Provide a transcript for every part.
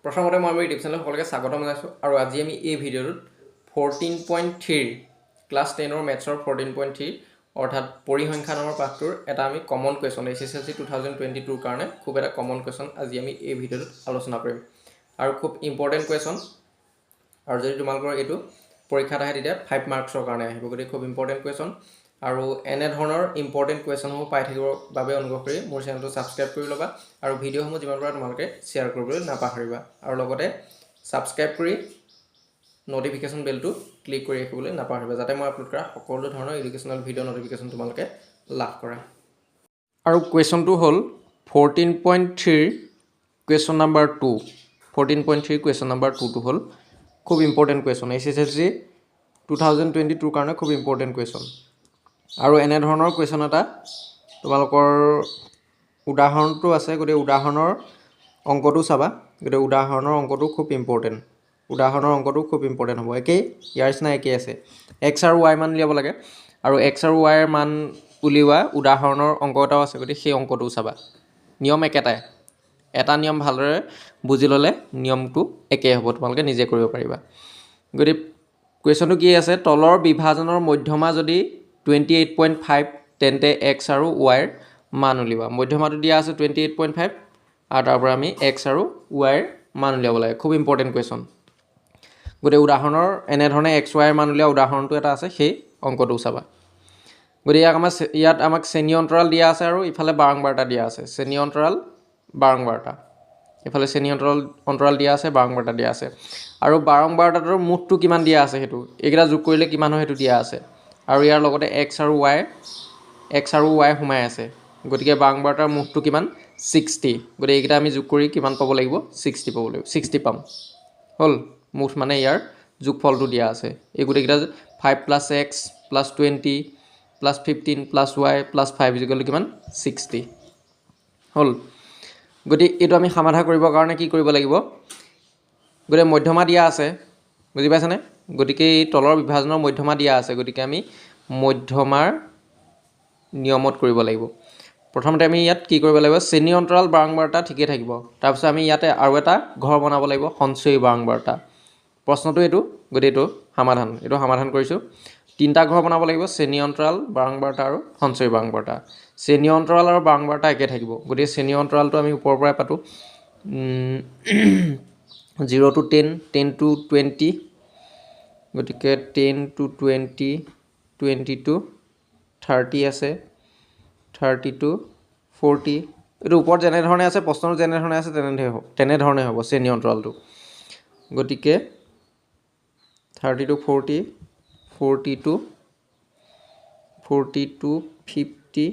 প্ৰথমতে মই YouTube channel সকলোকে স্বাগতম জনাইছোঁ আৰু আজি আমি এই ভিডিঅ'টোত 14.3 ক্লাছ 10ৰ মেথছৰ 14.3 অৰ্থাৎ পৰিসংখ্যা নামৰ পাঠটোৰ এটা আমি কমন কুৱেশ্যন SSLC 2022ৰ কাৰণে খুব এটা কমন কুৱেশ্যন আজি আমি এই ভিডিঅ'টোত আলোচনা কৰিম আৰু খুব ইম্পৰ্টেণ্ট কুৱেশ্যন আৰু যদি তোমালোকৰ এইটো পৰীক্ষাত আহে তেতিয়া 5 মাৰ্কছৰ কাৰণে আহিব গতিকে খুব ইম্পৰ্টেণ্ট কুৱেশ্যন আৰু এনে ধৰণৰ ইম্পৰ্টেণ্ট কুৱেশ্যনসমূহ পাই থাকিবৰ বাবে অনুগ্ৰহ কৰি মোৰ চেনেলটো ছাবস্ক্ৰাইব কৰি ল'বা আৰু ভিডিঅ'সমূহ যিমান পাৰা তোমালোকে শ্বেয়াৰ কৰিবলৈ নাপাহৰিবা আৰু লগতে ছাবস্ক্ৰাইব কৰি ন'টিফিকেশ্যন বেলটো ক্লিক কৰি ৰাখিবলৈ নাপাহৰিবা যাতে মই আপলোড কৰা সকলো ধৰণৰ এডুকেশ্যনেল ভিডিঅ' ন'টিফিকেশ্যন তোমালোকে লাভ কৰা আৰু কুৱেশ্যনটো হ'ল 14.3 কুৱেশ্যন নাম্বাৰ 2 14.3 কুৱেশ্যন নাম্বাৰ 2টো হ'ল খুব ইম্পৰ্টেণ্ট কুৱেশ্যন SSLC 2022ৰ কাৰণে খুব ইম্পৰ্টেণ্ট কুৱেশ্যন আৰু এনে ধৰণৰ কুৱেশ্যন এটা তোমালোকৰ উদাহৰণটো আছে গতিকে উদাহৰণৰ অংকটো চাবা গতিকে উদাহৰণৰ অংকটো খুব ইম্পৰ্টেণ্ট উদাহৰণৰ অংকটো খুব ইম্পৰ্টেণ্ট হ'ব একেই ইয়াৰ নিচিনা একেই আছে এক্স আৰু ৱাই মান উলিয়াব লাগে আৰু এক্স আৰু ৱাইৰ মান উলিওৱা উদাহৰণৰ অংক এটাও আছে গতিকে সেই অংকটোও চাবা নিয়ম একেটাই এটা নিয়ম ভালদৰে বুজি ল'লে নিয়মটো একেই হ'ব তোমালোকে নিজে কৰিব পাৰিবা গতিকে কুৱেশ্যনটো কি আছে তলৰ বিভাজনৰ মধ্যমা যদি 28.5 তেন্তে এক্স আৰু ৱাইৰ মান উলিওৱা মধ্যমাটো দিয়া আছে 28.5 আৰু তাৰ পৰা আমি এক্স আৰু ৱাইৰ মান উলিয়াব লাগে খুব ইম্পৰ্টেণ্ট কুৱেশ্যন গতিকে উদাহৰণৰ এনেধৰণে এক্স ৱাইৰ মান উলিওৱা উদাহৰণটো এটা আছে সেই অংকটোও চাবা গতিকে ইয়াত আমাক শ্ৰেণী অন্তৰাল দিয়া আছে আৰু ইফালে বাৰংবাৰতা দিয়া আছে শ্ৰেণী অন্তৰাল বাৰংবাৰতা ইফালে শ্ৰেণী অন্তৰাল দিয়া আছে বাৰংবাৰতা দিয়া আছে আৰু বাৰংবাৰতাটোৰ মুঠটো কিমান দিয়া আছে সেইটো এইকেইটা যোগ কৰিলে কিমান হয় সেইটো দিয়া আছে আৰু ইয়াৰ লগতে এক্স আৰু ৱাই সোমাই আছে গতিকে বাৰংবাৰতাৰ মুঠটো কিমান 60 গতিকে এইকেইটা আমি যোগ কৰি কিমান পাব লাগিব 60 পাব লাগিব 60 পাম হ'ল মুঠ মানে ইয়াৰ যোগফলটো দিয়া আছে এই গোটেইকেইটা 5 + x + 20 + 15 + y + 5 কিমান 60 হ'ল গতিকে এইটো আমি সমাধা কৰিবৰ কাৰণে কি কৰিব লাগিব গতিকে মধ্যমা দিয়া আছে বুজি পাইছানে গতিকে এই তলৰ বিভাজনৰ মধ্যমা দিয়া আছে গতিকে আমি মধ্যমাৰ নিয়মত কৰিব লাগিব প্ৰথমতে আমি ইয়াত কি কৰিব লাগিব শ্ৰেণী অন্তৰাল বাৰংবাৰতা ঠিকেই থাকিব তাৰপিছত আমি ইয়াতে আৰু এটা ঘৰ বনাব লাগিব সঞ্চয়ী বাৰংবাৰতা প্ৰশ্নটো এইটো গতিকে এইটো সমাধান কৰিছোঁ তিনিটা ঘৰ বনাব লাগিব শ্ৰেণী অন্তৰাল বাৰংবাৰতা আৰু সঞ্চয়ী বাৰংবাৰতা শ্ৰেণী অন্তৰাল আৰু বাৰংবাৰতা একে থাকিব গতিকে শ্ৰেণী অন্তৰালটো আমি ওপৰৰ পৰাই পাতোঁ 0 to 10 10 to 20 গতিকে 10 to 20 20 to 30 আছে 30 to 40 এইটো ওপৰত যেনেধৰণে আছে প্ৰশ্নটো যেনেধৰণে আছে তেনেধৰণে হ'ব শ্ৰেণী অন্তৰালটো গতিকে 30 to 40 40 to 50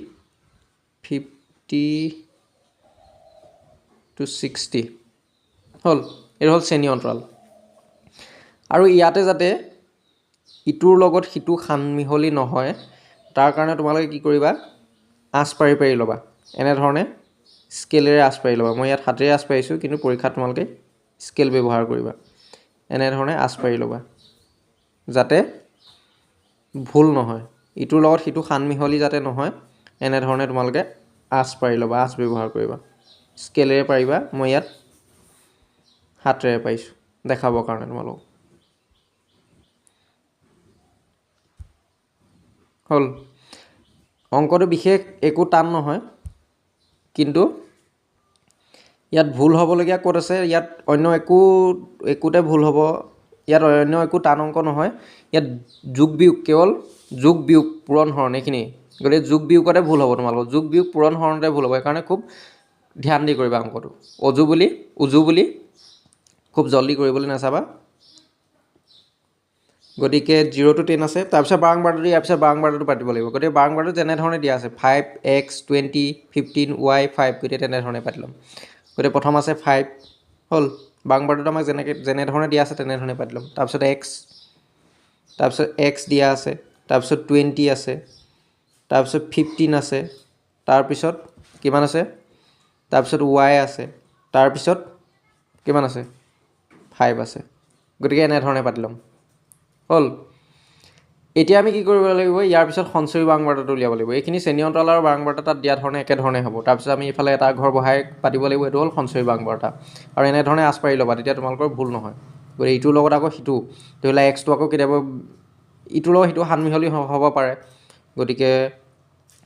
50 to 60 হ'ল এইটো হ'ল শ্ৰেণী অন্তৰাল আৰু ইয়াতে যাতে ইটোৰ লগত সিটো সানমিহলি নহয় তাৰ কাৰণে তোমালোকে কি কৰিবা আঁচ পাৰি পাৰি ল'বা এনেধৰণে স্কেলেৰে আঁচ পাৰি ল'বা মই ইয়াত হাতেৰে আঁচ পাৰিছোঁ কিন্তু পৰীক্ষাত তোমালোকে স্কেল ব্যৱহাৰ কৰিবা এনেধৰণে আঁচ পাৰি ল'বা যাতে ভুল নহয় ইটোৰ লগত সিটো সানমিহলি যাতে নহয় এনেধৰণে তোমালোকে আঁচ পাৰি ল'বা আঁচ ব্যৱহাৰ কৰিবা স্কেলেৰে পাৰিবা মই ইয়াত হাতেৰে পাৰিছোঁ দেখাবৰ কাৰণে তোমালোকক হ'ল অংকটো বিশেষ একো টান নহয় কিন্তু ইয়াত ভুল হ'বলগীয়া ক'ত আছে ইয়াত অন্য একোতে ভুল হ'ব ইয়াত অন্য একো টান অংক নহয় ইয়াত যোগ বিয়োগ কেৱল যোগ বিয়োগ পূৰণ হৰণ এইখিনি গতিকে যোগ বিয়োগতে ভুল হ'ব তোমালোকৰ যোগ বিয়োগ পূৰণ হৰণতে ভুল হ'ব সেইকাৰণে খুব ধ্যান দি কৰিবা অংকটো উজু বুলি খুব জলদি কৰিবলৈ নাচাবা গতিকে 0 to 10 আছে তাৰপিছত বাৰংবাৰতাটো ইয়াৰ পিছত বাৰংবাৰতাটো পাতিব লাগিব গতিকে বাৰংবাৰতাটো যেনেধৰণে দিয়া আছে 5x 20 15 y 5 গতিকে তেনেধৰণে পাতি ল'ম গতিকে প্ৰথম আছে 5 হ'ল বাৰংবাৰতাটো আমাক যেনেধৰণে দিয়া আছে তেনেধৰণে পাতি ল'ম তাৰপিছত x দিয়া আছে তাৰপিছত 20 আছে তাৰপিছত 15 আছে তাৰপিছত কিমান আছে তাৰপিছত y আছে তাৰপিছত কিমান আছে 5 আছে গতিকে এনেধৰণে পাতি ল'ম হ'ল এতিয়া আমি কি কৰিব লাগিব ইয়াৰ পিছত সঞ্চয়ী বাংবাৰ্তাটো উলিয়াব লাগিব এইখিনি শ্ৰেণী অন্তৰাল আৰু বাংবাৰ্তা তাত দিয়া ধৰণে একেধৰণে হ'ব তাৰপিছত আমি এইফালে এটা ঘৰ বহাই পাতিব লাগিব এইটো হ'ল সঞ্চয়ী বাংবাৰ্তা আৰু এনেধৰণে আঁচ পাৰি ল'বা তেতিয়া তোমালোকৰ ভুল নহয় গতিকে ইটোৰ লগত আকৌ সিটো ধৰি লোৱা এক্সটো আকৌ কেতিয়াবা ইটোৰ লগত সিটো সানমিহলি হ'ব পাৰে গতিকে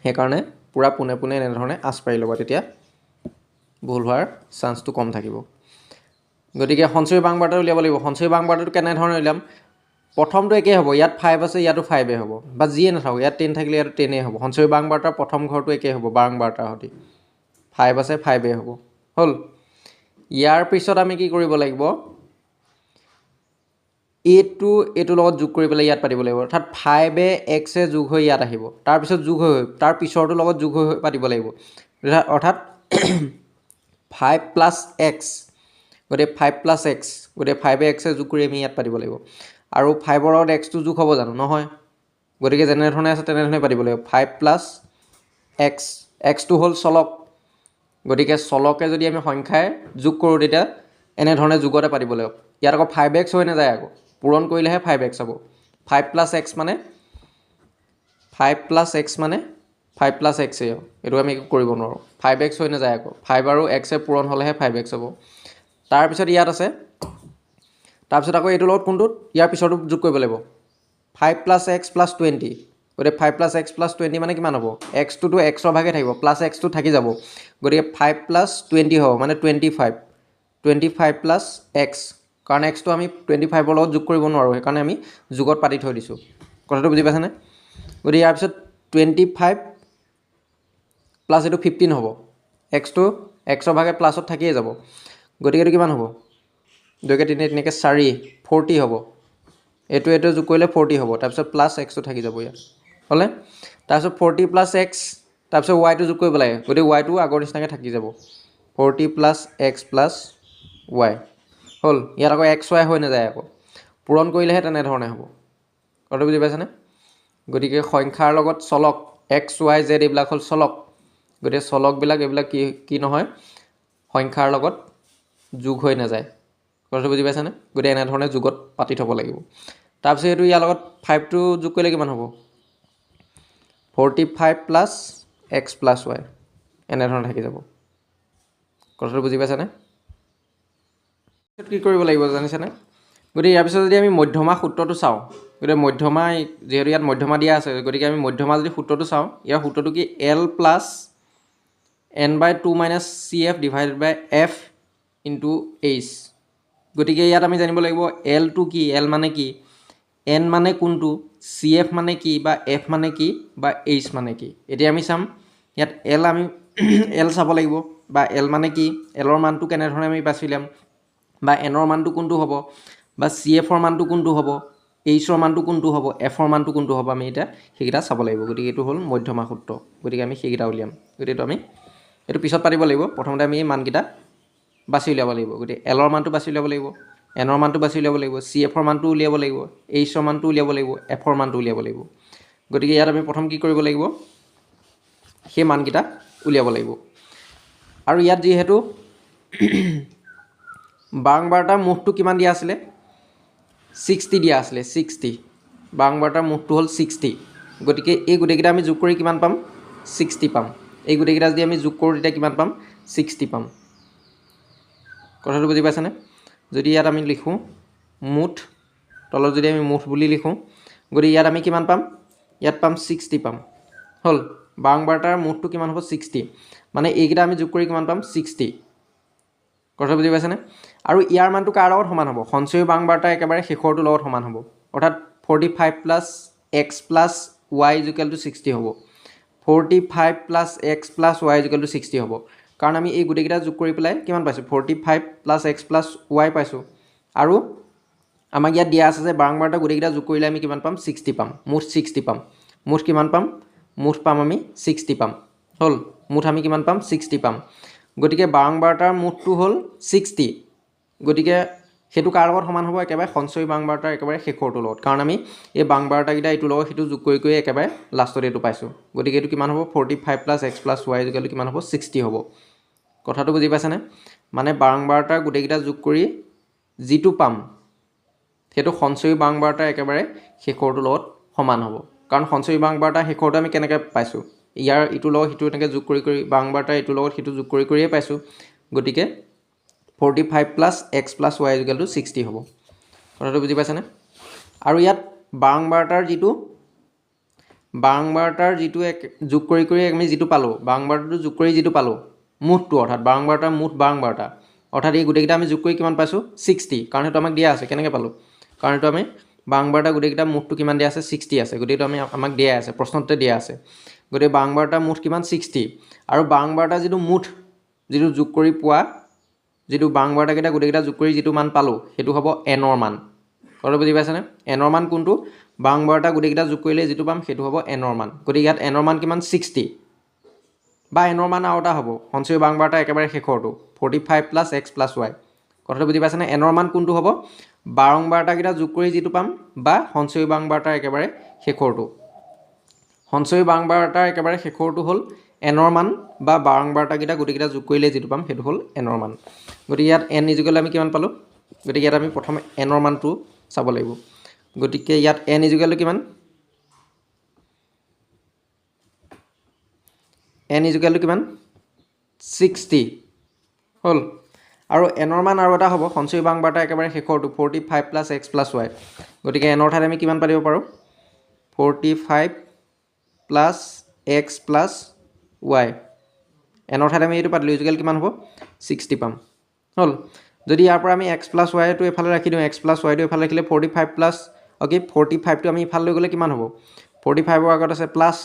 সেইকাৰণে পূৰা পোনে পোনে এনেধৰণে আঁচ পাৰি ল'বা তেতিয়া ভুল হোৱাৰ চান্সটো কম থাকিব গতিকে সঞ্চয়ী বাংবাৰ্তা উলিয়াব লাগিব সঞ্চয়ী বাংবাৰ্তাটো কেনেধৰণে উলিয়াম প্ৰথমটো একেই হ'ব ইয়াত 5 আছে ইয়াতো 5 হ'ব বা যিয়ে নাথাকক ইয়াত 10 থাকিলে ইয়াতো 10 হ'ব সঞ্চয়ী বাংবাৰ্তাৰ প্ৰথম ঘৰটো একেই হ'ব বাংবাৰ্তাৰ সৈতে 5 আছে 5 হ'ব হ'ল ইয়াৰ পিছত আমি কি কৰিব লাগিব এইটোৰ লগত যোগ কৰি পেলাই ইয়াত পাতিব লাগিব অৰ্থাৎ 5 x যোগ হৈ ইয়াত আহিব তাৰপিছত যোগ হৈ তাৰ পিছৰটোৰ লগত যোগ হৈ পাতিব লাগিব অৰ্থাৎ 5 প্লাছ x গতিকে 5 প্লাছ x গতিকে 5 x যোগ কৰি আমি ইয়াত পাতিব লাগিব আৰু 5ৰ লগত xটো যোগ হ'ব জানো নহয় গতিকে যেনেধৰণে আছে তেনেধৰণে পাতিব লাগিব 5 প্লাছ x xটো হ'ল চলক গতিকে চলকে যদি আমি সংখ্যাই যোগ কৰোঁ তেতিয়া এনেধৰণে যোগতে পাতিব লাগিব ইয়াত আকৌ 5x হৈ নাযায় আকৌ পূৰণ কৰিলেহে 5x হ'ব 5 প্লাছ x মানে 5 প্লাছ x মানে 5 প্লাছ x এইটো আমি একো কৰিব নোৱাৰোঁ 5x হৈ নাযায় আকৌ 5 আৰু x পূৰণ হ'লেহে 5x হ'ব তাৰপিছত ইয়াত আছে তাৰপিছত আকৌ এইটোৰ লগত কোনটোত ইয়াৰ পিছৰটো যোগ কৰিব লাগিব 5 প্লাছ x প্লাছ 20 গতিকে 5 প্লাছ x প্লাছ 20 মানে কিমান হ'ব xটোতো xৰ ভাগে থাকিব প্লাছ xটো থাকি যাব গতিকে 5 প্লাছ 20 হ'ব মানে 25 প্লাছ x কাৰণ xটো আমি 25ৰ লগত যোগ কৰিব নোৱাৰোঁ সেইকাৰণে আমি যোগত পাতি থৈ দিছোঁ কথাটো বুজি পাইছানে গতিকে ইয়াৰ পিছত 25 প্লাছ এইটো 15 হ'ব xটো xৰ ভাগে প্লাছত থাকিয়ে যাব গতিকে এইটো কিমান হ'ব 2 × 3 তেনেকৈ 40 হ'ব এইটো যোগ কৰিলে 40 হ'ব তাৰপিছত প্লাছ xটো থাকি যাব ইয়াত হ'লে তাৰপিছত 40 প্লাছ x তাৰপিছত yটো যোগ কৰিব লাগে গতিকে yটো আগৰ নিচিনাকৈ থাকি যাব 40 প্লাছ x প্লাছ y হ'ল ইয়াত আকৌ x y হৈ নাযায় আকৌ পূৰণ কৰিলেহে তেনেধৰণে হ'ব কথাটো বুজি পাইছানে গতিকে সংখ্যাৰ লগত চলক x y z এইবিলাক হ'ল চলক গতিকে চলকবিলাক এইবিলাক কি নহয় সংখ্যাৰ লগত যোগ হৈ নাযায় কথাটো বুজি পাইছানে গতিকে এনেধৰণে যোগত পাতি থ'ব লাগিব তাৰপিছত এইটো ইয়াৰ লগত 5টো যোগ কৰিলে কিমান হ'ব 45 প্লাছ x প্লাছ y এনেধৰণে থাকি যাব কথাটো বুজি পাইছানে কি কৰিব লাগিব জানিছেনে গতিকে ইয়াৰ পিছত যদি আমি মধ্যমা সূত্ৰটো চাওঁ গতিকে মধ্যমা যিহেতু ইয়াত মধ্যমা দিয়া আছে গতিকে আমি মধ্যমা যদি সূত্ৰটো চাওঁ ইয়াৰ সূত্ৰটো কি L plus n/2 minus CF divided by F into H গতিকে ইয়াত আমি জানিব লাগিব Lটো কি L মানে কি n মানে কোনটো CF মানে কি বা F মানে কি বা H মানে কি এতিয়া আমি চাম ইয়াত L আমি L চাব লাগিব বা L মানে কি Lৰ মানটো কেনেধৰণে আমি বাছি ল'ম বা nৰ মানটো কোনটো হ'ব বা CFৰ মানটো কোনটো হ'ব Hৰ মানটো কোনটো হ'ব Fৰ মানটো কোনটো হ'ব আমি এতিয়া সেইকেইটা চাব লাগিব গতিকে এইটো হ'ল মধ্যমা সূত্ৰ গতিকে আমি সেইকেইটা উলিয়াম গতিকে এইটো পিছত পাতিব লাগিব প্ৰথমতে আমি এই মানকেইটা বাছি উলিয়াব লাগিব গতিকে Lৰ মানটো বাছি উলিয়াব লাগিব nৰ মানটো বাছি উলিয়াব লাগিব CFৰ মানটো উলিয়াব লাগিব Hৰ মানটো উলিয়াব লাগিব Fৰ মানটো উলিয়াব লাগিব গতিকে ইয়াত আমি প্ৰথম কি কৰিব লাগিব সেই মানকেইটা উলিয়াব লাগিব আৰু ইয়াত যিহেতু বাংবাৰ্তাৰ মুঠটো কিমান দিয়া আছিলে 60 দিয়া আছিলে 60 বাংবাৰ্তাৰ মুঠটো হ'ল 60 গতিকে এই গোটেইকেইটা আমি যোগ কৰি কিমান পাম 60 পাম এই গোটেইকেইটা যদি আমি যোগ কৰোঁ তেতিয়া কিমান পাম 60 পাম কথাটো বুজি পাইছানে যদি ইয়াত আমি লিখোঁ মুঠ তলত যদি আমি মুঠ বুলি লিখোঁ গতিকে ইয়াত আমি কিমান পাম ইয়াত পাম 60 পাম হ'ল বাংবাৰ্তাৰ মুঠটো কিমান হ'ব 60 মানে এইকেইটা আমি যোগ কৰি কিমান পাম 60 কথা বুজি পাইছেনে আৰু ইয়াৰ মানটো কাৰ লগত সমান হ'ব সঞ্চয়ী বাংবাৰ্তা একেবাৰে শেষৰটোৰ লগত সমান হ'ব অৰ্থাৎ 45 plus x plus y equal to 60 হ'ব 45 plus x plus y equal to 60 হ'ব কাৰণ আমি এই গোটেইকেইটা যোগ কৰি পেলাই কিমান পাইছোঁ 45 প্লাছ x প্লাছ y পাইছোঁ আৰু আমাক ইয়াত দিয়া আছে যে বাংবাৰ্তা গোটেইকেইটা যোগ কৰিলে আমি কিমান পাম 60 পাম মুঠ 60 পাম মুঠ কিমান পাম মুঠ পাম আমি 60 পাম হ'ল মুঠ আমি কিমান পাম 60 পাম গতিকে বাংবাৰ্তাৰ মুঠটো হ'ল 60 গতিকে সেইটো কাৰ লগত সমান হ'ব একেবাৰে সঞ্চয়ী বাংবাৰ্তাৰ একেবাৰে শেষৰটোৰ লগত কাৰণ আমি এই বাংবাৰ্তাকেইটা এইটোৰ লগত সেইটো যোগ কৰি একেবাৰে লাষ্টত এইটো পাইছোঁ গতিকে এইটো কিমান হ'ব 45 plus x plus y equal to কিমান হ'ব 60 হ'ব কথাটো বুজি পাইছেনে মানে বাংবাৰ্তাৰ গোটেইকেইটা যোগ কৰি যিটো পাম সেইটো সঞ্চয়ী বাংবাৰ্তাৰ একেবাৰে শেষৰটোৰ লগত সমান হ'ব কাৰণ সঞ্চয়ী বাংবাৰটা শেষৰটো আমি কেনেকৈ পাইছোঁ ইয়াৰ ইটোৰ লগত সিটো এনেকৈ যোগ কৰি বাংবাৰটা ইটোৰ লগত সিটো যোগ কৰিয়ে পাইছোঁ গতিকে 45 plus x plus Y equal to 60 হ'ব কথাটো বুজি পাইছেনে আৰু ইয়াত বাংবাৰটাৰ যিটো যোগ কৰি আমি যিটো পালোঁ বাংবাৰটাটো যোগ কৰি যিটো পালোঁ মুঠটো অৰ্থাৎ বাংবাৰটাৰ মুঠ বাংবাৰটা অৰ্থাৎ এই গোটেইকেইটা আমি যোগ কৰি কিমান পাইছোঁ 60 কাৰণ সেইটো আমাক দিয়া আছে কেনেকৈ পালোঁ কাৰণ এইটো আমি বাংবাৰটা গোটেইকেইটা মুঠটো কিমান দিয়া আছে 60 আছে গোটেইটো আমাক দিয়া আছে প্ৰশ্নতে দিয়া আছে গতিকে বাংবাৰটা মুঠ কিমান 60 আৰু বাংবাৰটা যিটো যোগ কৰি পোৱা যিটো বাংবাৰটাকেইটা গোটেইকেইটা যোগ কৰি যিটো মান পালোঁ সেইটো হ'ব এনৰ মান কথাটো বুজি পাইছেনে এনৰ মান কোনটো বাংবাৰটা গোটেইকেইটা যোগ কৰিলে যিটো পাম সেইটো হ'ব এনৰ মান গতিকে ইয়াত এনৰ মান কিমান 60 বা এনৰ মান আৰু এটা হ'ব সঞ্চয়ী বাংবাৰটা একেবাৰে শেষৰটো 45 প্লাছ এক্স প্লাছ ৱাই কথাটো বুজি পাইছেনে এনৰ মান কোনটো হ'ব বাংবাৰটাকেইটা যোগ কৰি যিটো পাম বা সঞ্চয়ী বাংবাৰটাৰ একেবাৰে শেষৰটো সঞ্চয়ী বাংবাৰটাৰ একেবাৰে শেষৰটো হ'ল এনৰ মান বা বাংবাৰটাকেইটা গোটেইকেইটা যোগ কৰিলে যিটো পাম সেইটো হ'ল এনৰ মান গতিকে ইয়াত এন ইজুকেল আমি কিমান পালোঁ গতিকে ইয়াত আমি প্ৰথম এনৰ মানটো চাব লাগিব গতিকে ইয়াত এন ইজুকেল কিমান এন ইজুকেল কিমান 60 হ'ল আৰু এনৰ মান আৰু এটা হ'ব সঞ্চয়ী বাংবাৰটা একেবাৰে শেষৰটো 45 প্লাছ এক্স প্লাছ ৱাই গতিকে এনৰ ঠাইত আমি কিমান পাতিব পাৰোঁ 45 প্লাছ এক্স প্লাছ ৱাই এনৰ ঠাইত আমি এইটো পাতিলোঁ ইজুকেল কিমান হ'ব 60 পাম হ'ল যদি ইয়াৰ পৰা আমি এক্স প্লাছ ৱাইটো এফালে ৰাখি দিওঁ এক্স প্লাছ ৱাইটো এফালে ৰাখিলে 45 প্লাছ 45টো আমি ইফালে লৈ গ'লে কিমান হ'ব 45ৰ আগত আছে প্লাছ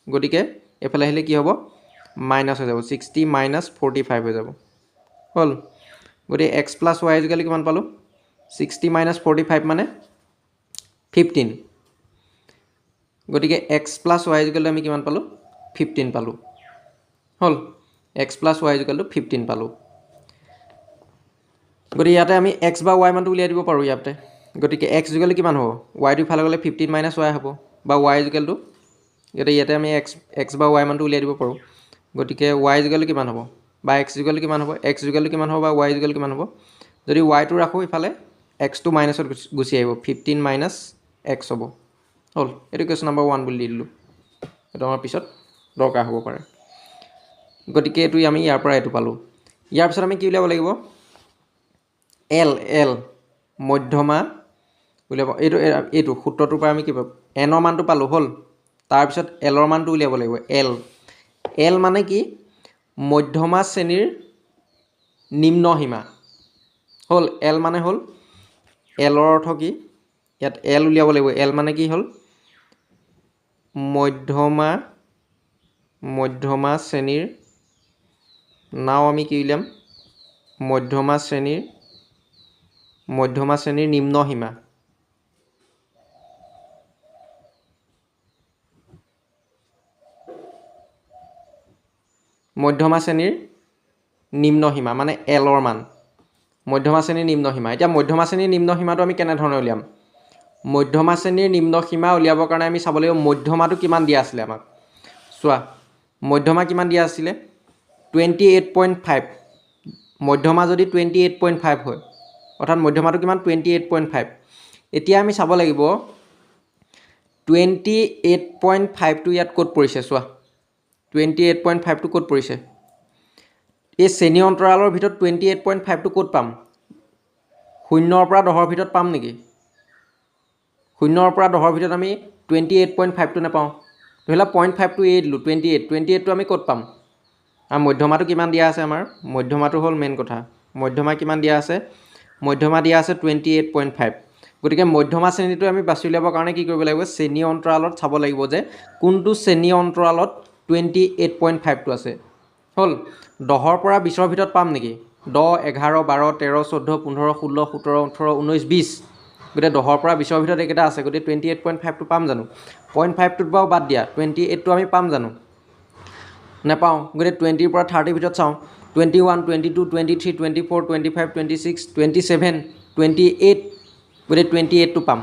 গতিকে এফালে আহিলে কি হ'ব মাইনাছ হৈ যাব 60 মাইনাছ 45 হৈ যাব হ'ল গতিকে এক্স প্লাছ ৱাই ইজুকেল কিমান পালোঁ 60 মাইনাছ 45 মানে 15 গতিকে এক্স প্লাছ ৱাই ইজুকেল আমি কিমান পালোঁ 15 পালোঁ হ'ল এক্স প্লাছ ৱাই ইজুকেল 15 পালোঁ গতিকে ইয়াতে আমি এক্স বা ৱাই মানটো উলিয়াই দিব পাৰোঁ ইয়াতে গতিকে এক্স ইজুকেল কিমান হ'ব ৱাইটো ইফালে গ'লে 15 মাইনাছ ৱাই হ'ব বা ৱাই ইজুকেলটো গতিকে ইয়াতে আমি এক্স বা ৱাই মানটো উলিয়াই দিব পাৰোঁ গতিকে ৱাই ইজুকেল কিমান হ'ব বা এক্স ইজুকেল কিমান হ'ব এক্স ইজুকেল কিমান হ'ব বা ৱাই ইজুকেল কিমান হ'ব যদি ৱাইটো ৰাখোঁ ইফালে এক্সটো মাইনাছত গুচি আহিব 15 মাইনাছ এক্স হ'ব হ'ল এইটো কুৱেশ্যন নম্বৰ 1 বুলি দি দিলোঁ এইটো আমাৰ পিছত দৰকাৰ হ'ব পাৰে গতিকে এইটো আমি ইয়াৰ পৰা এইটো পালোঁ ইয়াৰ পিছত আমি কি উলিয়াব লাগিব এল মধ্যমা উলিয়াব এইটো সূত্ৰটোৰ পৰা আমি কি পাম এনৰ মানটো পালোঁ হ'ল তাৰপিছত এলৰ মানটো উলিয়াব লাগিব এল মানে কি মধ্যমা শ্ৰেণীৰ নিম্ন সীমা হ'ল এল মানে হ'ল এলৰ অৰ্থ কি ইয়াত এল উলিয়াব লাগিব এল মানে কি হ'ল মধ্যমা শ্ৰেণীৰ নাও আমি কি উলিয়াম মধ্যমা শ্ৰেণীৰ নিম্ন সীমা মধ্যমা শ্ৰেণীৰ নিম্ন সীমা মানে এলৰ মান মধ্যমা শ্ৰেণীৰ নিম্ন সীমা এতিয়া মধ্যমা শ্ৰেণীৰ নিম্ন সীমাটো আমি কেনেধৰণে উলিয়াম মধ্যমা শ্ৰেণীৰ নিম্ন সীমা উলিয়াবৰ কাৰণে আমি চাব লাগিব মধ্যমাটো কিমান দিয়া আছিলে আমাক চোৱা মধ্যমা কিমান দিয়া আছিলে 28.5 মধ্যমা যদি 28.5 হয় অৰ্থাৎ মধ্যমাটো কিমান 28.5 এতিয়া আমি চাব লাগিব 28.5টো ইয়াত ক'ত পৰিছে চোৱা 28.5টো ক'ত পৰিছে এই শ্ৰেণী অন্তৰালৰ ভিতৰত 28.5টো ক'ত পাম 0ৰ পৰা 10ৰ ভিতৰত পাম নেকি 0ৰ পৰা 10ৰ ভিতৰত আমি 28.5টো নাপাওঁ ধৰি লওক 0.5টো এৰি দিলোঁ 28টো আমি ক'ত পাম আৰু মধ্যমাটো কিমান দিয়া আছে আমাৰ মধ্যমাটো হ'ল মেইন কথা মধ্যমা কিমান দিয়া আছে মধ্যমা দিয়া আছে 28.5 গতিকে মধ্যমা শ্ৰেণীটো আমি বাছি উলিয়াবৰ কাৰণে কি কৰিব লাগিব শ্ৰেণী অন্তৰালত চাব লাগিব যে কোনটো শ্ৰেণী অন্তৰালত 28.5টো আছে হ'ল 10ৰ পৰা 20ৰ ভিতৰত পাম নেকি 10 11 12 13 14 15 16 17 18 19 20 গতিকে 10ৰ পৰা 20ৰ ভিতৰত এইকেইটা আছে গতিকে 28.5টো পাম জানো 0.5টোত বাৰু বাদ দিয়া 28টো আমি পাম জানো নাপাওঁ গতিকে 20ৰ পৰা 30ৰ ভিতৰত চাওঁ 21 22 23 24 25 26 27 28 গতিকে 28টো পাম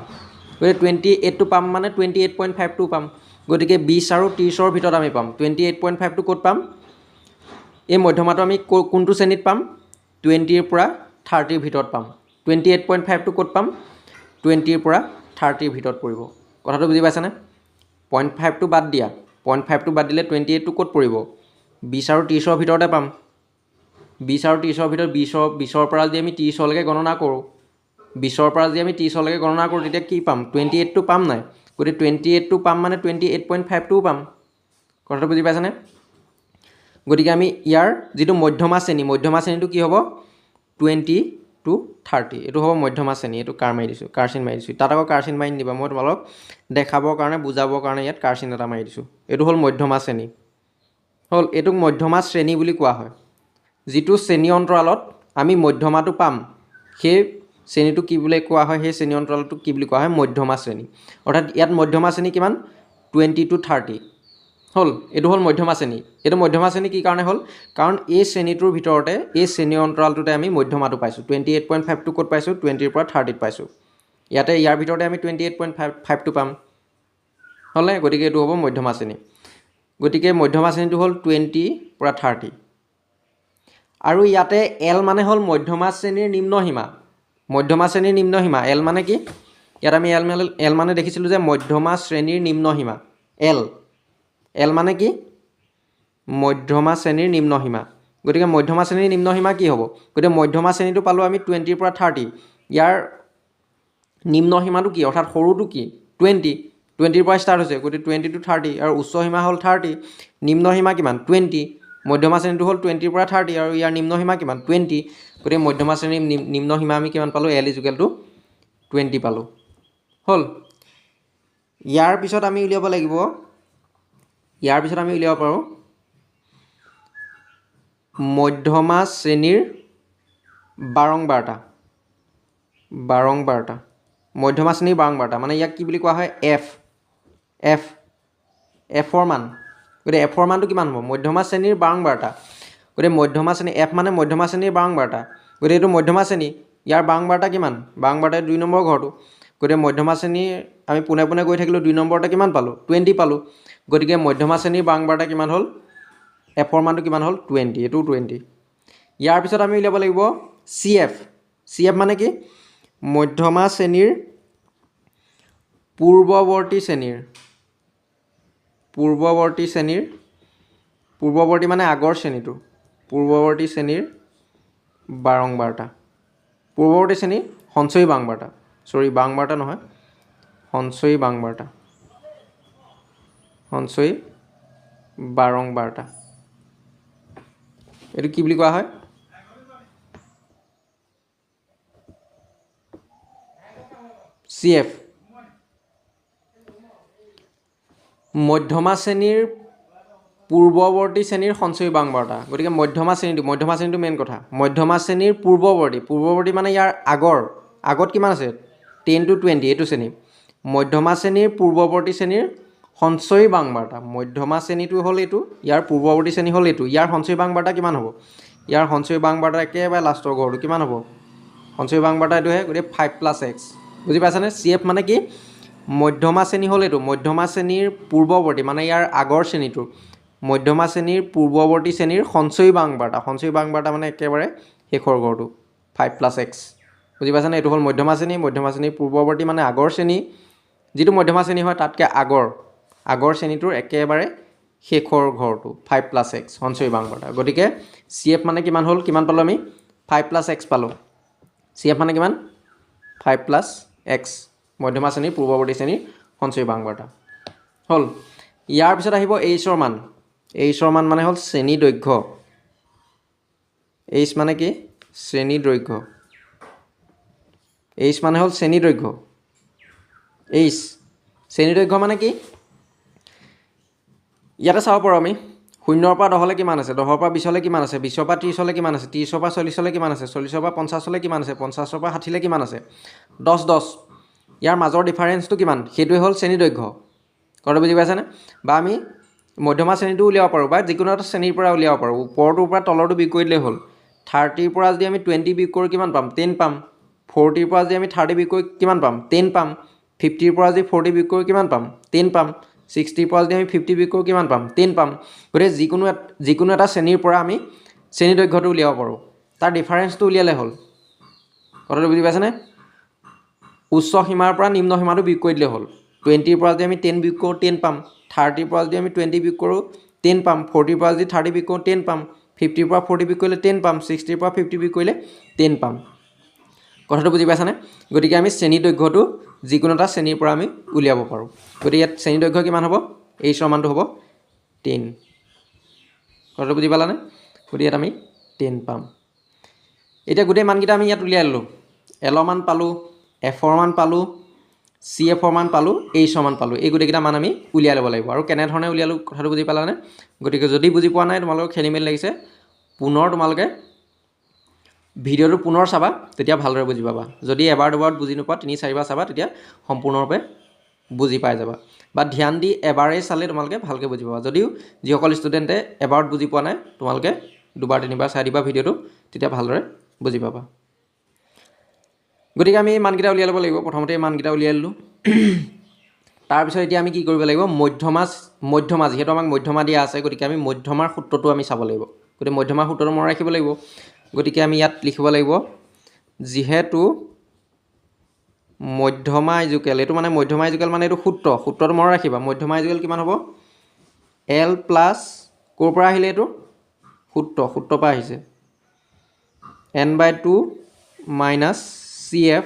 গতিকে 28টো পাম মানে 28.5টো পাম গতিকে 20 আৰু 30ৰ ভিতৰত আমি পাম 28.5টো ক'ত পাম এই মধ্যমাটো আমি কোনটো শ্ৰেণীত পাম 20ৰ পৰা 30ৰ ভিতৰত পাম 28.5টো ক'ত পাম 20ৰ পৰা 30ৰ ভিতৰত পৰিব কথাটো বুজি পাইছানে 0.5টো বাদ দিয়া 0.5টো বাদ দিলে 28টো ক'ত পৰিব 20 আৰু 30ৰ ভিতৰতে পাম 20 আৰু 30ৰ ভিতৰত 20ৰ পৰা যদি আমি 30লৈকে গণনা কৰোঁ 20ৰ পৰা যদি আমি 30লৈকে গণনা কৰোঁ তেতিয়া কি পাম 28টো পাম নাই গতিকে 28টো পাম মানে 28.5টোও পাম কথাটো বুজি পাইছানে গতিকে আমি ইয়াৰ যিটো মধ্যমা শ্ৰেণীটো কি হ'ব 20 to 30 এইটো হ'ব মধ্যমা শ্ৰেণী এইটো কাৰচিন মাৰি দিছোঁ তাত আকৌ কাৰচিন মাৰি নিদিবা মই তোমালোকক দেখাবৰ কাৰণে বুজাবৰ কাৰণে ইয়াত কাৰচিন এটা মাৰি দিছোঁ এইটো হ'ল মধ্যমা শ্ৰেণী হ'ল এইটোক মধ্যমা শ্ৰেণী বুলি কোৱা হয় যিটো শ্ৰেণী অন্তৰালত আমি মধ্যমাটো পাম সেই শ্ৰেণীটো কি বুলি কোৱা হয় সেই শ্ৰেণী অন্তৰালটোক কি বুলি কোৱা হয় মধ্যমা শ্ৰেণী অৰ্থাৎ ইয়াত মধ্যমা শ্ৰেণী কিমান 20 to 30 হ'ল এইটো হ'ল মধ্যমা শ্ৰেণী এইটো মধ্যমা শ্ৰেণী কি কাৰণে হ'ল কাৰণ এই শ্ৰেণীটোৰ ভিতৰতে এই শ্ৰেণী অন্তৰালটোতে আমি মধ্যমাটো পাইছোঁ 28.5টো ক'ত পাইছোঁ 20ৰ পৰা 30ত পাইছোঁ ইয়াতে ইয়াৰ ভিতৰতে আমি 28.5টো পাম হ'লে গতিকে এইটো হ'ব মধ্যমা শ্ৰেণী গতিকে মধ্যমা শ্ৰেণীটো হ'ল 20 পৰা 30 আৰু ইয়াতে এল মানে হ'ল মধ্যমা শ্ৰেণীৰ নিম্ন সীমা এল মানে কি ইয়াত আমি এল মানে দেখিছিলোঁ যে মধ্যমা শ্ৰেণীৰ নিম্ন সীমা এল মানে কি মধ্যমা শ্ৰেণীৰ নিম্ন সীমা গতিকে মধ্যমা শ্ৰেণীৰ নিম্ন সীমা কি হ'ব গতিকে মধ্যমা শ্ৰেণীটো পালোঁ আমি 20ৰ পৰা 30 ইয়াৰ নিম্ন সীমাটো কি অৰ্থাৎ সৰুটো কি 20ৰ পৰা ষ্টাৰ্ট হৈছে গতিকে 20 to 30 আৰু উচ্চ সীমা হ'ল 30 নিম্ন সীমা কিমান 20 মধ্যমা শ্ৰেণীটো হ'ল 20ৰ পৰা 30 আৰু ইয়াৰ নিম্ন সীমা কিমান 20 গতিকে মধ্যমা শ্ৰেণীৰ নিম্ন সীমা আমি কিমান পালোঁ L = 20 পালোঁ হ'ল ইয়াৰ পিছত আমি উলিয়াব পাৰোঁ মধ্যমা শ্ৰেণীৰ বাৰংবাৰতা মধ্যমা শ্ৰেণীৰ বাৰংবাৰতা মানে ইয়াক কি বুলি কোৱা হয় এফৰ মান গতিকে এফৰ মানটো কিমান হ'ব মধ্যমা শ্ৰেণীৰ বাৰংবাৰতা গতিকে মধ্যমা শ্ৰেণী এফ মানে মধ্যমা শ্ৰেণীৰ বাৰংবাৰতা গতিকে এইটো মধ্যমা শ্ৰেণী ইয়াৰ বাৰংবাৰতা কিমান বাৰংবাৰতা 2 নম্বৰ ঘৰটো গতিকে মধ্যমা শ্ৰেণী আমি পোনে পোনে গৈ থাকিলোঁ 2 নম্বৰতে কিমান পালোঁ 20 পালোঁ গতিকে মধ্যমা শ্ৰেণীৰ বাৰংবাৰতা কিমান হ'ল এফৰ মানটো কিমান হ'ল 20 এইটো 20 ইয়াৰ পিছত আমি উলিয়াব লাগিব চি এফ মানে কি মধ্যমা শ্ৰেণীৰ পূৰ্বৱৰ্তী মানে আগৰ শ্ৰেণীটো পূৰ্বৱৰ্তী শ্ৰেণীৰ বাৰংবাৰতা পূৰ্বৱৰ্তী শ্ৰেণী সঞ্চয়ী বাৰংবাৰতা বাৰংবাৰতা নহয় সঞ্চয়ী বাৰংবাৰতা এইটো কি বুলি কোৱা হয় CF মধ্যমা শ্ৰেণীৰ পূৰ্বৱৰ্তী শ্ৰেণীৰ সঞ্চয়ী বাৰংবাৰতা গতিকে মধ্যমা শ্ৰেণীটো মেইন কথা মধ্যমা শ্ৰেণীৰ পূৰ্বৱৰ্তী মানে ইয়াৰ আগত কিমান আছে 10 to 20 এইটো শ্ৰেণী মধ্যমা শ্ৰেণীৰ পূৰ্বৱৰ্তী শ্ৰেণীৰ সঞ্চয়ী বাৰংবাৰতা মধ্যমা শ্ৰেণীটো হ'ল এইটো ইয়াৰ পূৰ্বৱৰ্তী শ্ৰেণী হ'ল এইটো ইয়াৰ সঞ্চয়ী বাৰংবাৰতা কিমান হ'ব ইয়াৰ সঞ্চয়ী বাৰংবাৰতা একেবাৰে লাষ্টৰ ঘৰটো কিমান হ'ব সঞ্চয়ী বাৰংবাৰতা এইটোহে গতিকে 5+x বুজি পাইছানে CF মানে কি মধ্যমা শ্ৰেণী হ'ল এইটো মধ্যমা শ্ৰেণীৰ পূৰ্বৱৰ্তী মানে ইয়াৰ আগৰ শ্ৰেণীটো মধ্যমা শ্ৰেণীৰ পূৰ্বৱৰ্তী শ্ৰেণীৰ সঞ্চয়ী বাৰংবাৰতা মানে একেবাৰে শেষৰ ঘৰটো 5+x বুজি পাইছানে এইটো হ'ল মধ্যমা শ্ৰেণীৰ পূৰ্বৱৰ্তী মানে আগৰ শ্ৰেণী যিটো মধ্যমা শ্ৰেণী হয় তাতকৈ আগৰ শ্ৰেণীটোৰ একেবাৰে শেষৰ ঘৰটো 5+x সঞ্চয়ী বাৰংবাৰতা গতিকে CF মানে কিমান পালোঁ আমি 5+x পালোঁ CF মানে কিমান 5+x মধ্যমা শ্ৰেণীৰ পূৰ্বৱৰ্তী শ্ৰেণীৰ সঞ্চয়ী বাৰংবাৰতা হ'ল ইয়াৰ পিছত আহিব Hৰ মান মানে হ'ল শ্ৰেণী দৈৰ্ঘ্য H মানে কি শ্ৰেণী দৈৰ্ঘ্য H মানে হ'ল শ্ৰেণী দৈৰ্ঘ্য শ্ৰেণী দৈৰ্ঘ্য মানে কি ইয়াতে চাব পাৰোঁ আমি 0ৰ পৰা 10লৈ কিমান আছে 10ৰ পৰা 20লৈ কিমান আছে 20ৰ পৰা 30লৈ কিমান আছে 30ৰ পৰা 40লৈ কিমান আছে 40ৰ পৰা 50লৈ কিমান আছে 50ৰ পৰা 60লৈ কিমান আছে 10 ইয়াৰ মাজৰ ডিফাৰেঞ্চটো কিমান সেইটোৱে হ'ল শ্ৰেণী দৈৰ্ঘ্য কথাটো বুজি পাইছানে বা আমি মধ্যমা শ্ৰেণীটো উলিয়াব পাৰোঁ বা যিকোনো এটা শ্ৰেণীৰ পৰা উলিয়াব পাৰোঁ ওপৰটোৰ পৰা তলৰটো বিয়োগ কৰি দিলেই হ'ল 30ৰ পৰা যদি আমি 20 বিয়োগ কৰোঁ কিমান পাম 10 পাম 40ৰ পৰা যদি আমি 30 বিয়োগ কৰি কিমান পাম 10 পাম 50ৰ পৰা যদি 40 বিয়োগ কৰি কিমান পাম 10 পাম 60ৰ পৰা যদি আমি 50 বিয়োগ কৰোঁ কিমান পাম 10 পাম গতিকে যিকোনো এটা শ্ৰেণীৰ পৰা আমি শ্ৰেণী দৈৰ্ঘ্যটো উলিয়াব পাৰোঁ তাৰ ডিফাৰেঞ্চটো উলিয়ালে হ'ল কথাটো বুজি পাইছানে উচ্চ সীমাৰ পৰা নিম্ন সীমাটো বিয়োগ কৰি দিলে হ'ল 20ৰ পৰা যদি আমি 10 বিয়োগ কৰোঁ 10 পাম 30ৰ পৰা যদি আমি 20 বিয়োগ কৰোঁ 10 পাম 40ৰ পৰা যদি 30 বিয়োগ কৰোঁ 10 পাম 50ৰ পৰা 40 বিয়োগ কৰিলে 10 পাম 60ৰ পৰা 50 বিয়োগ কৰিলে 10 পাম কথাটো বুজি পাইছানে গতিকে আমি শ্ৰেণী দৈৰ্ঘ্যটো যিকোনো এটা শ্ৰেণীৰ পৰা আমি উলিয়াব পাৰোঁ গতিকে ইয়াত শ্ৰেণী দৈৰ্ঘ্য কিমান হ'ব h ৰ মানটো হ'ব 10 কথাটো বুজি পালানে গতিকে ইয়াত আমি 10 পাম এতিয়া গোটেই মানকেইটা আমি ইয়াত উলিয়াই ল'লোঁ l ৰ মান পালোঁ f ৰ মান পালোঁ cf ৰ মান পালোঁ h ৰ মান পালোঁ এই গোটেইকেইটা মান আমি উলিয়াই ল'ব লাগিব আৰু কেনেধৰণে উলিয়ালোঁ কথাটো বুজি পালানে গতিকে যদি বুজি পোৱা নাই তোমালোকৰ খেলিমেলি লাগিছে পুনৰ তোমালোকে ভিডিঅ'টো পুনৰ চাবা তেতিয়া ভালদৰে বুজি পাবা যদি এবাৰ দুবাৰত বুজি নোপোৱা 3-4বাৰ চাবা তেতিয়া সম্পূৰ্ণৰূপে বুজি পাই যাবা বা ধ্যান দি এবাৰেই চালে তোমালোকে ভালকৈ বুজি পাবা যদিও যিসকল ষ্টুডেণ্টে এবাৰত বুজি পোৱা নাই তোমালোকে দুবাৰ তিনিবাৰ চাই দিবা ভিডিঅ'টো তেতিয়া ভালদৰে বুজি পাবা গতিকে আমি মানকেইটা উলিয়াই ল'ব লাগিব প্ৰথমতে মানকেইটা উলিয়াই ল'লোঁ তাৰপিছত এতিয়া আমি কি কৰিব লাগিব মধ্যমা যিহেতু আমাক মধ্যমা দিয়া আছে গতিকে আমি মধ্যমাৰ সূত্ৰটো আমি চাব লাগিব গতিকে মধ্যমাৰ সূত্ৰটো মনত ৰাখিব লাগিব গতিকে আমি ইয়াত লিখিব লাগিব যিহেতু মধ্যমা ইজুকেল এইটো মানে মধ্যমা ইজুকেল মানে এইটো সূত্ৰটো মনত ৰাখিবা মধ্যমা ইজুকেল কিমান হ'ব l প্লাছ ক'ৰ পৰা আহিলে এইটো সূত্ৰৰ পৰা আহিছে n/2 minus cf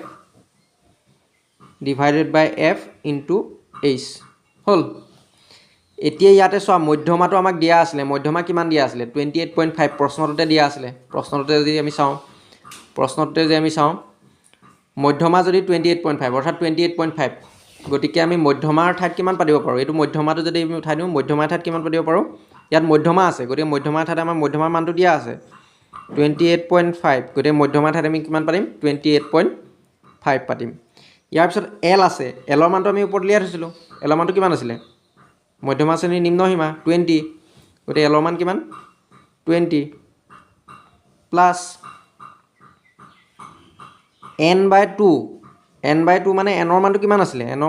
divided by f into h হ'ল এতিয়া ইয়াতে চোৱা মধ্যমাটো আমাক দিয়া আছিলে মধ্যমা কিমান দিয়া আছিলে 28.5 প্ৰশ্নটোতে দিয়া আছিলে প্ৰশ্নটোতে যদি আমি চাওঁ মধ্যমা যদি 28.5 অৰ্থাৎ 28.5 গতিকে আমি মধ্যমাৰ ঠাইত কিমান পাতিব পাৰোঁ এইটো মধ্যমাটো যদি আমি উঠাই দিওঁ মধ্যমাৰ ঠাইত কিমান পাতিব পাৰোঁ ইয়াত মধ্যমা আছে গতিকে মধ্যমাৰ ঠাইত আমাৰ মধ্যমাৰ মানটো দিয়া আছে 28.5 গতিকে মধ্যমাৰ ঠাইত আমি কিমান পাতিম 28.5 পাতিম ইয়াৰ পিছত l আছে l ৰ মানটো আমি ওপৰত উলিয়াই থৈছিলোঁ l ৰ মানটো কিমান আছিলে মধ্যমা শ্ৰেণীৰ নিম্নসীমা 20 গতিকে l ৰ মান কিমান 20 প্লাছ n/2 মানে n ৰ মানটো কিমান আছিলে n ৰ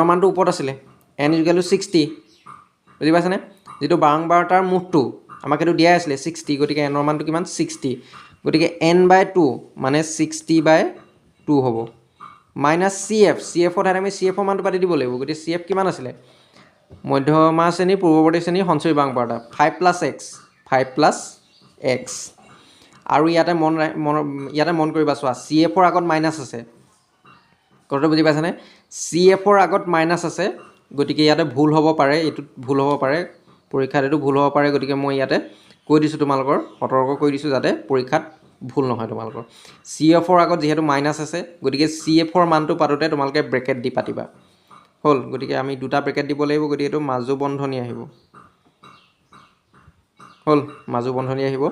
মানটো ওপৰত আছিলে n = 60 বুজি পাইছানে যিটো বাৰংবাৰতাৰ মুঠটো আমাক এইটো দিয়াই আছিলে 60 গতিকে n ৰ মানটো কিমান 60 গতিকে n/2 মানে 60/2 হ'ব মাইনাছ cf ৰ ঠাইত আমি cf ৰ মানটো পাতি দিব লাগিব গতিকে cf কিমান আছিলে মধ্যমা শ্ৰেণীৰ পূৰ্বৱৰ্তী শ্ৰেণীৰ সঞ্চয়ী বাৰংবাৰতা 5 + x আৰু ইয়াতে মন কৰিবা চোৱা cf ৰ আগত মাইনাছ আছে কথাটো বুজি পাইছানে cf ৰ আগত মাইনাছ আছে গতিকে ইয়াতে ভুল হ'ব পাৰে এইটোত ভুল হ'ব পাৰে পৰীক্ষাত এইটো ভুল হ'ব পাৰে গতিকে মই ইয়াতে কৈ দিছোঁ তোমালোকৰ সতৰ্ক কৰি দিছোঁ যাতে পৰীক্ষাত ভুল নহয় তোমালোকৰ cf ৰ আগত যিহেতু মাইনাছ আছে গতিকে cf ৰ মানটো পাতোতে তোমালোকে ব্ৰেকেট দি পাতিবা হ'ল গতিকে আমি দুটা ব্ৰেকেট দিব লাগিব গতিকে এইটো মাজু বন্ধনী আহিব হ'ল মাজু বন্ধনী আহিব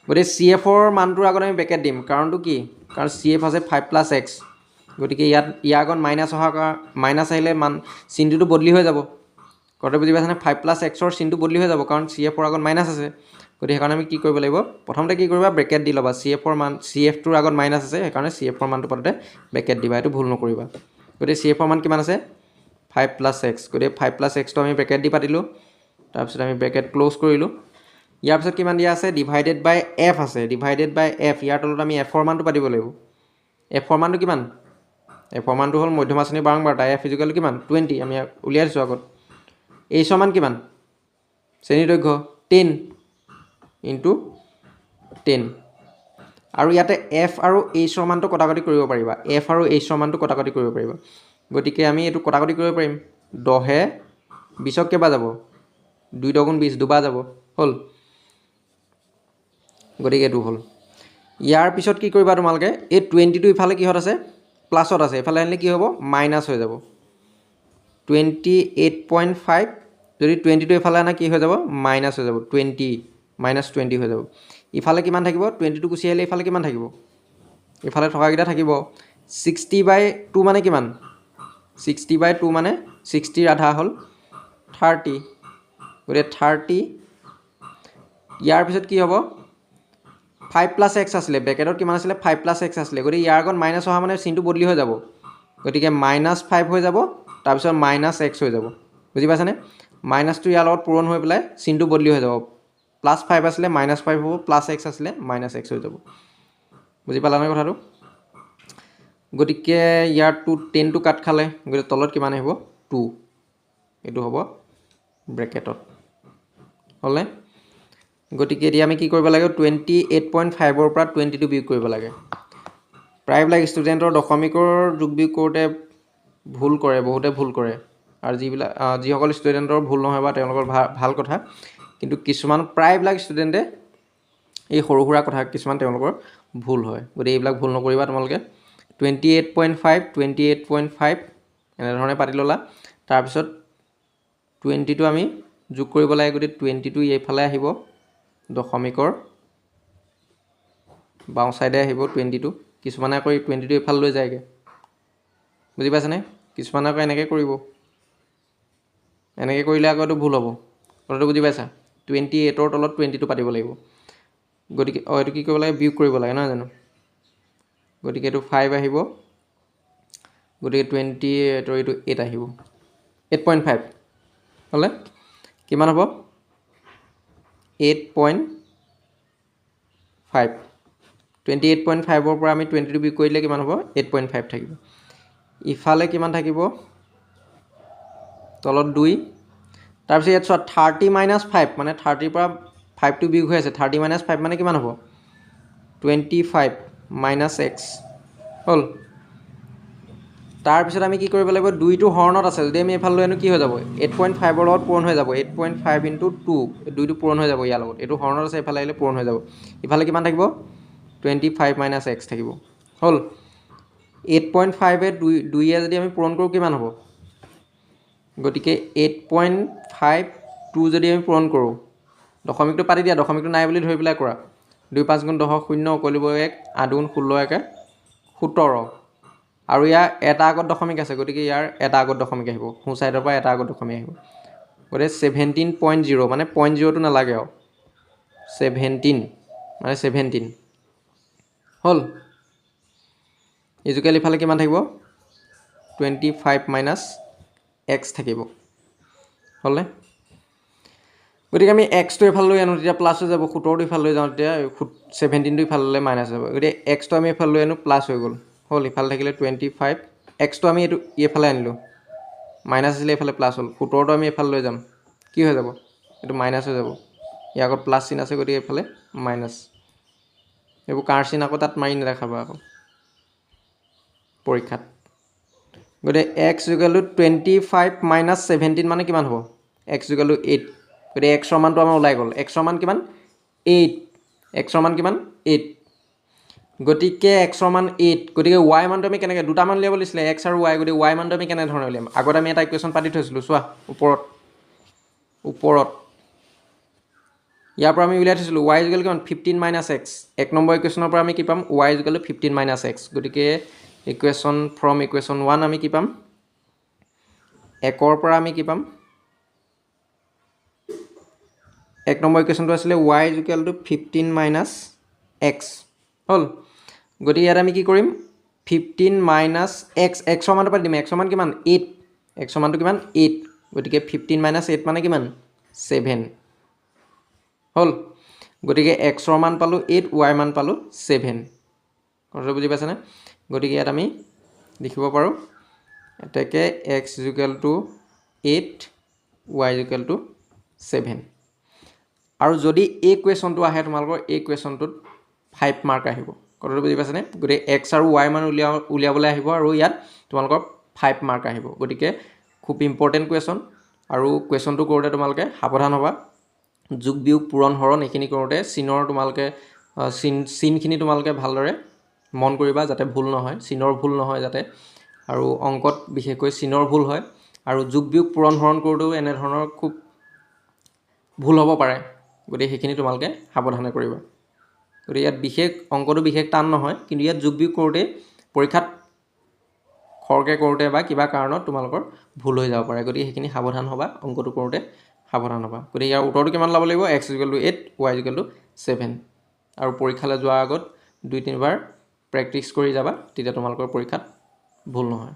গতিকে cf ৰ মানটোৰ আগত আমি ব্ৰেকেট দিম কাৰণটো কি কাৰণ cf আছে 5 + x গতিকে ইয়াৰ আগত মাইনাছ আহিলে মান চিনটোতো বদলি হৈ যাব কথাটো বুজি পাইছানে 5 + x ৰ চিনটো বদলি হৈ যাব কাৰণ cf ৰ আগত মাইনাছ আছে গতিকে সেইকাৰণে আমি কি কৰিব লাগিব প্ৰথমতে কি কৰিবা ব্ৰেকেট দি ল'বা cf টোৰ আগত মাইনাছ আছে সেইকাৰণে cf ৰ মানটো পাতোতে ব্ৰেকেট দিবা এইটো ভুল নকৰিবা গতিকে cf ৰ মান কিমান আছে 5 + x গতিকে 5 + x টো আমি ব্ৰেকেট দি পাতিলোঁ তাৰপিছত আমি ব্ৰেকেট ক্ল'জ কৰিলোঁ ইয়াৰ পিছত কিমান দিয়া আছে ডিভাইডেড বাই f আছে ডিভাইডেড বাই f ইয়াৰ তলত আমি f ৰ মানটো পাতিব লাগিব f ৰ মানটো কিমান f ৰ মানটো হ'ল মধ্যমা শ্ৰেণীৰ বাৰংবাৰতা f = কিমান 20 আমি উলিয়াই দিছোঁ আগত h ৰ মান কিমান শ্ৰেণী দৈৰ্ঘ্য 10 × 10 আৰু ইয়াতে f আৰু h ৰ মানটো কটাকটি কৰিব পাৰিবা f আৰু h ৰ মানটো কটাকটি কৰিব পাৰিবা গতিকে আমি এইটো কটাকটি কৰিব পাৰিম 10 20ক কেইবাৰ যাব 2 × 20 দুবাৰ যাব হ'ল গতিকে এইটো হ'ল ইয়াৰ পিছত কি কৰিবা তোমালোকে এই 20টো ইফালে কিহত আছে প্লাছত আছে ইফালে আনিলে কি হ'ব মাইনাছ হৈ যাব 28.5 যদি 20টো ইফালে আনা কি হৈ যাব মাইনাছ হৈ যাব 20 হৈ যাব ইফালে কিমান থাকিব 20টো গুচি আহিলে ইফালে কিমান থাকিব ইফালে থকাকেইটা থাকিব 60/2 মানে কিমান 60/2 মানে 60ৰ আধা হ'ল 30 গতিকে 30 ইয়াৰ পিছত কি হ'ব 5 + x আছিলে ব্ৰেকেটত কিমান আছিলে 5 + x আছিলে গতিকে ইয়াৰ আগত মাইনাছ অহা মানে চিনটো বদলি হৈ যাব গতিকে -5 হৈ যাব তাৰপিছত -x হৈ যাব বুজি পাইছানে মাইনাছটো ইয়াৰ লগত পূৰণ হৈ পেলাই চিনটো বদলি হৈ যাব +5 আছিলে -5 হ'ব +x আছিলে -x হৈ যাব বুজি পালানে কথাটো গতিকে ইয়াৰ 10টো কাট খালে গতিকে তলত কিমান আহিব 2 এইটো হ'ব ব্ৰেকেটত হ'লে গতিকে এতিয়া আমি কি কৰিব লাগে 28.5 ৰ পৰা 22 বিয়োগ কৰিব লাগে প্ৰায়বিলাক ষ্টুডেণ্টৰ দশমিকৰ যোগ বিয়োগ কৰোঁতে ভুল কৰে বহুতে ভুল কৰে আৰু যিসকল ষ্টুডেণ্টৰ ভুল নহয় বা তেওঁলোকৰ ভাল কথা কিন্তু কিছুমান প্ৰায়বিলাক ষ্টুডেণ্টে এই সৰু সুৰা কথা কিছুমান তেওঁলোকৰ ভুল হয় গতিকে এইবিলাক ভুল নকৰিবা তোমালোকে 28.5 এনেধৰণে পাতি ল'লা তাৰপিছত 20টো আমি যোগ কৰিব লাগে গতিকে 20টো এইফালে আহিব দশমিকৰ বাওঁ চাইডে আহিব 20টো কিছুমানে আকৌ 20টো এইফালে লৈ যায়গৈ বুজি পাইছেনে কিছুমানে আকৌ এনেকৈ কৰিব এনেকৈ কৰিলে আকৌ এইটো ভুল হ'ব কথাটো বুজি পাইছা 28ৰ তলত 20টো পাতিব লাগিব গতিকে এইটো কি কৰিব লাগে বিয়োগ কৰিব লাগে নহয় জানো গতিকে এইটো 5 আহিব গতিকে 28ৰ এইটো 8 আহিব 8.5 হ'লে কিমান হ'ব 8.5 28.5 ৰ পৰা আমি 22 বিয়োগ কৰিলে কিমান হ'ব 8.5 থাকিব ইফালে কিমান থাকিব তলত 2 তাৰপিছত ইয়াত চোৱা 30 - 5 মানে 30ৰ পৰা 5টো বিয়োগ হৈ আছে 30 - 5 মানে কিমান হ'ব 25 - x হ'ল তাৰপিছত আমি কি কৰিব লাগিব 2টো হৰণত আছে যদি আমি এইফালে লৈ আনো কি হৈ যাব 8.5ৰ লগত পূৰণ হৈ যাব 8.5 × 2 2টো পূৰণ হৈ যাব ইয়াৰ লগত এইটো হৰণত আছে এইফালে আহিলে পূৰণ হৈ যাব ইফালে কিমান থাকিব 25 - x থাকিব হ'ল 8.5 2য়ে যদি আমি পূৰণ কৰোঁ কিমান হ'ব গতিকে 8.5 2 যদি আমি পূৰণ কৰোঁ দশমিকটো পাতি দিয়া দশমিকটো নাই বুলি ধৰি পেলাই কৰা 2 5 × 10 0 = 1 8 × 16 = 17 আৰু ইয়াৰ এটা আগত দশমিক আছে গতিকে ইয়াৰ এটা আগত দশমিক আহিব সোঁ চাইডৰ পৰা এটা আগত দশমিক আহিব গতিকে 17.0 মানে 0.0টো নালাগে আৰু 17 মানে 17 হ'ল ইজুকেল ইফালে কিমান থাকিব 25 - x থাকিব হ'লে গতিকে আমি এক্সটো এইফালে লৈ আনো তেতিয়া প্লাছ হৈ যাব 17টো ইফালে লৈ যাওঁ তেতিয়া 17টো ইফালে লৈ মাইনাছ হৈ যাব গতিকে এক্সটো আমি এইফালে লৈ আনো প্লাছ হৈ গ'ল হ'ল ইফালে থাকিলে 25 এক্সটো আমি এইটো এইফালে আনিলোঁ মাইনাছ আছিলে এইফালে প্লাছ হ'ল 17টো আমি এইফালে লৈ যাম কি হৈ যাব এইটো মাইনাছ হৈ যাব ইয়াৰ আগত প্লাছ চিন আছে গতিকে এইফালে মাইনাছ এইবোৰ কাৰ চিন আকৌ তাত মাৰি নেদেখাবা আকৌ পৰীক্ষাত গতিকে x = 25 - 17 মানে কিমান হ'ব x = 8 গতিকে x ৰ মানটো আমাৰ ওলাই গ'ল x ৰ মান কিমান 8 x ৰ মান কিমান 8 গতিকে x ৰ মান 8 গতিকে y মানটো আমি কেনেকৈ দুটা মান উলিয়াব লাগিছিলে x আৰু y গতিকে y মানটো আমি কেনেধৰণে উলিয়াম আগত আমি এটা ইকুৱেশ্যন পাতি থৈছিলোঁ চোৱা ওপৰত ইয়াৰ পৰা আমি উলিয়াই থৈছিলোঁ y = কিমান 15 - x এক নম্বৰ ইকুৱেশ্যনৰ পৰা আমি কি পাম y = 15 - x গতিকে ইকুৱেশ্যন ফ্ৰম ইকুৱেশ্যন 1 আমি কি পাম 1ৰ পৰা আমি কি পাম এক নম্বৰ ইকুৱেশ্যনটো আছিলে y = 15 - x হ'ল গতিকে ইয়াত আমি কি কৰিম 15 - x x ৰ মানটো পাতি দিম x ৰ মান কিমান 8 x ৰ মানটো কিমান 8 গতিকে 15 - 8 মানে কিমান 7 হ'ল গতিকে x ৰ মান পালোঁ 8 y মান পালোঁ 7 কথাটো বুজি পাইছেনে গতিকে ইয়াত আমি লিখিব পাৰোঁ এতেকে x = 8 y = 7 আৰু যদি এই কুৱেশ্যনটো আহে তোমালোকৰ এই কুৱেশ্যনটোত 5 মাৰ্ক আহিব কথাটো বুজি পাইছেনে গতিকে x আৰু y মান উলিয়াবলৈ আহিব আৰু ইয়াত তোমালোকৰ 5 মাৰ্ক আহিব গতিকে খুব ইম্পৰ্টেণ্ট কুৱেশ্যন আৰু কুৱেশ্যনটো কৰোঁতে তোমালোকে সাৱধান হ'বা যোগ বিয়োগ পূৰণ হৰণ এইখিনি কৰোঁতে চিনৰ তোমালোকে চিনখিনি তোমালোকে ভালদৰে মন কৰিবা যাতে ভুল নহয় চিনৰ ভুল নহয় যাতে আৰু অংকত বিশেষকৈ চিনৰ ভুল হয় আৰু যোগ বিয়োগ পূৰণ হৰণ কৰোঁতেও এনেধৰণৰ খুব ভুল হ'ব পাৰে গতিকে সেইখিনি তোমালোকে সাৱধানে কৰিবা গতিকে ইয়াত অংকটো বিশেষ টান নহয় কিন্তু ইয়াত যোগ বিয়োগ কৰোঁতে পৰীক্ষাত খৰকৈ কৰোঁতে বা কিবা কাৰণত তোমালোকৰ ভুল হৈ যাব পাৰে গতিকে সেইখিনি সাৱধান হ'বা অংকটো কৰোঁতে সাৱধান হ'বা গতিকে ইয়াৰ উত্তৰটো কিমান ল'ব লাগিব x = 8 y = 7 আৰু পৰীক্ষালৈ যোৱাৰ আগত 2-3 বাৰ প্ৰেক্টিছ কৰি যাবা তেতিয়া তোমালোকৰ পৰীক্ষাত ভুল নহয়